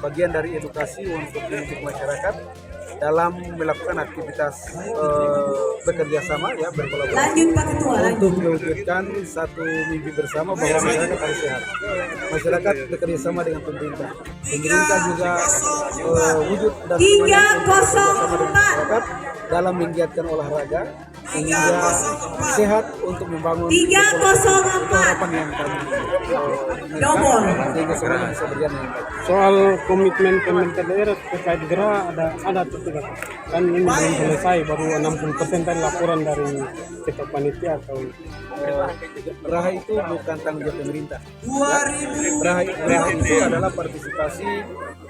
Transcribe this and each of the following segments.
bagian dari edukasi untuk mendidik masyarakat dalam melakukan aktivitas bekerja sama ya, berkolaborasi Lanjut Pak Ketua, untuk mewujudkan satu mimpi bersama bahwa masyarakat harus sehat. Masyarakat bekerja sama dengan pemerintah. Pemerintah juga wujud dan Tiga untuk bekerja sama dengan 04. masyarakat dalam menggiatkan olahraga sehingga sehat untuk membangun 304. itu harapan yang kami Nomor. sehingga semuanya bisa berjalan dengan baik. Soal komitmen pemerintah daerah terkait GERA ada atau tidak? Kan ini belum selesai, baru 60% tadi laporan dari ketua panitia atau Geraha itu bukan tanggung jawab pemerintah. Geraha itu adalah partisipasi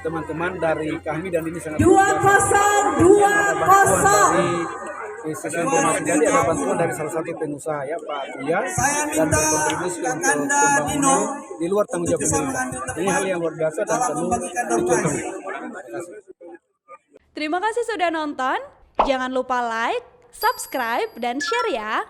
teman-teman dari kami dan ini sangat 2020. dari sisi informasi tadi ada bantuan dari salah satu pengusaha ya Pak Buya dan berkontribusi untuk pembangunan di luar tanggung jawab pemerintah. Ini hal yang luar biasa dan perlu dicontoh. Terima kasih sudah nonton. Jangan lupa like, subscribe, dan share ya.